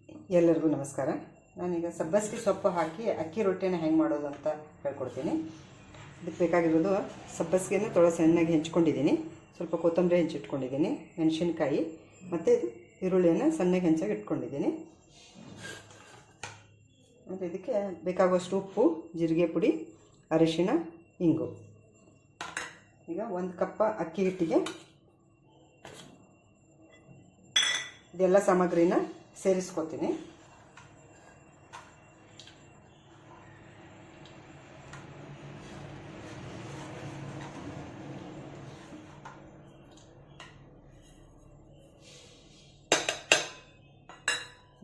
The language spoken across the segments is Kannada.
ಎಲ್ಲರಿಗೂ ನಮಸ್ಕಾರ. ನಾನೀಗ ಸಬ್ಬಸಿಗೆ ಸೊಪ್ಪು ಹಾಕಿ ಅಕ್ಕಿ ರೊಟ್ಟಿನ ಹೆಂಗೆ ಮಾಡೋದು ಅಂತ ಹೇಳ್ಕೊಡ್ತೀನಿ. ಇದಕ್ಕೆ ಬೇಕಾಗಿರೋದು ಸಬ್ಬಸಿಗೆನ ಸಣ್ಣಗೆ ಹೆಂಚ್ಕೊಂಡಿದ್ದೀನಿ, ಸ್ವಲ್ಪ ಕೊತ್ತಂಬರಿ ಹೆಂಚಿಟ್ಕೊಂಡಿದ್ದೀನಿ, ಮೆಣಸಿನ್ಕಾಯಿ ಮತ್ತು ಈರುಳ್ಳಿಯನ್ನು ಸಣ್ಣಗೆ ಹೆಂಚಾಗಿ ಇಟ್ಕೊಂಡಿದ್ದೀನಿ. ಮತ್ತು ಇದಕ್ಕೆ ಬೇಕಾಗುವಷ್ಟು ಉಪ್ಪು, ಜೀರಿಗೆ ಪುಡಿ, ಅರಿಶಿಣ, ಇಂಗು. ಈಗ 1 ಕಪ್ ಅಕ್ಕಿ ಹಿಟ್ಟಿಗೆ ಇದೆಲ್ಲ ಸಾಮಗ್ರಿನ ಸೇರಿಸ್ಕೊತೀನಿ.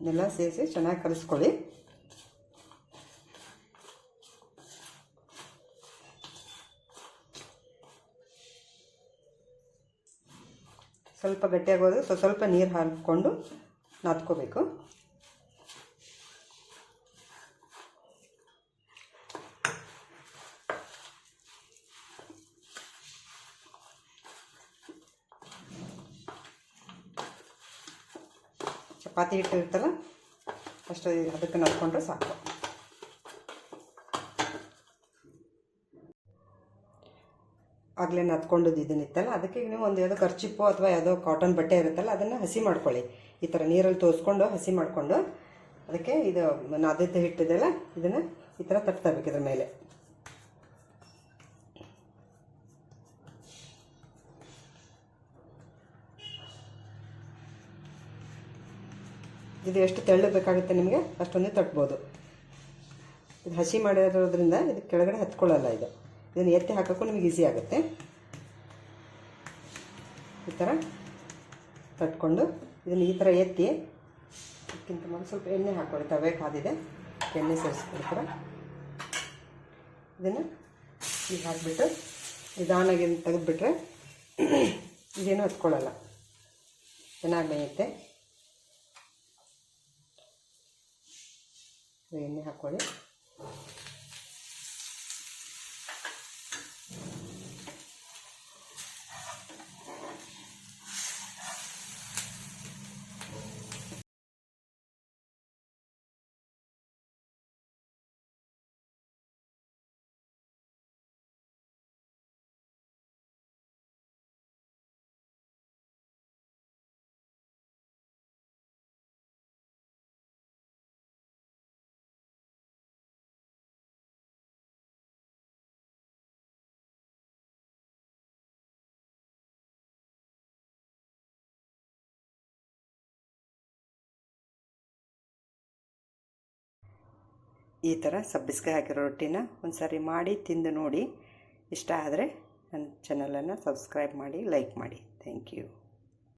ಇದೆಲ್ಲ ಸೇರಿಸಿ ಚೆನ್ನಾಗಿ ಕಲಿಸ್ಕೊಳ್ಳಿ. ಸ್ವಲ್ಪ ಗಟ್ಟಿಯಾಗೋದು ಸ್ವಲ್ಪ ನೀರು ಹಾಕಿಕೊಂಡು ನಾದ್ಕೋಬೇಕು. ಚಪಾತಿ ಹಿಟ್ಟು ಇರ್ತಲ್ಲ ಅಷ್ಟು ಅದಕ್ಕೆ ನಾದ್ಕೊಂಡ್ರೆ ಸಾಕು. ಆಗಲೇ ನಾದ್ಕೊಂಡದ್ದು ಇದನ್ನಿತ್ತಲ್ಲ, ಅದಕ್ಕೆ ನೀವು ಒಂದು ಯಾವುದೋ ಕರ್ಚಿಪ್ಪು ಅಥವಾ ಯಾವುದೋ ಕಾಟನ್ ಬಟ್ಟೆ ಇರುತ್ತಲ್ಲ ಅದನ್ನು ಹಸಿ ಮಾಡ್ಕೊಳ್ಳಿ. ಈ ಥರ ನೀರಲ್ಲಿ ತೋರಿಸ್ಕೊಂಡು ಹಸಿ ಮಾಡಿಕೊಂಡು ಅದಕ್ಕೆ ಇದು ನಾದಿದ್ದ ಹಿಟ್ಟಿದೆಲ್ಲ ಇದನ್ನು ಈ ಥರ ತಟ್ತಬೇಕು ಇದ್ರ ಮೇಲೆ. ಇದು ಎಷ್ಟು ತೆಳ್ಳಗೆ ಬೇಕಾಗುತ್ತೆ ನಿಮಗೆ ಅಷ್ಟೊಂದೇ ತಟ್ಬೋದು. ಇದು ಹಸಿ ಮಾಡಿರೋದ್ರಿಂದ ಇದು ಕೆಳಗಡೆ ಹತ್ಕೊಳ್ಳಲ್ಲ. ಇದನ್ನು ಎತ್ತಿ ಹಾಕೋಕ್ಕೂ ನಿಮಗೆ ಈಸಿ ಆಗುತ್ತೆ. ಈ ಥರ ತಟ್ಕೊಂಡು ಇದನ್ನು ಈ ಥರ ಎತ್ತಿ ಇದಕ್ಕಿಂತ ಮೊದಲು ಸ್ವಲ್ಪ ಎಣ್ಣೆ ಹಾಕ್ಕೊಳ್ಳಿ. ತವೆ ಕಾದಿದೆ, ಎಣ್ಣೆ ಸೇರಿಸ್ಕೊಡ್ತೀರ. ಇದನ್ನು ಈಗ ಹಾಕಿಬಿಟ್ಟು ನಿಧಾನಾಗಿ ತೆಗೆದುಬಿಟ್ರೆ ಇದೇನು ಹತ್ಕೊಳ್ಳಲ್ಲ, ಚೆನ್ನಾಗಿ ಬೇಯುತ್ತೆ. ಎಣ್ಣೆ ಹಾಕ್ಕೊಳ್ಳಿ. ಈ ಥರ ಸಬ್ಬಸಿಗೆ ಹಾಕಿರೋ ರೊಟ್ಟಿನ ಒಂದು ಸಾರಿ ಮಾಡಿ ತಿಂದು ನೋಡಿ. ಇಷ್ಟ ಆದರೆ ನನ್ನ ಚಾನಲನ್ನು ಸಬ್ಸ್ಕ್ರೈಬ್ ಮಾಡಿ, ಲೈಕ್ ಮಾಡಿ. Thank you.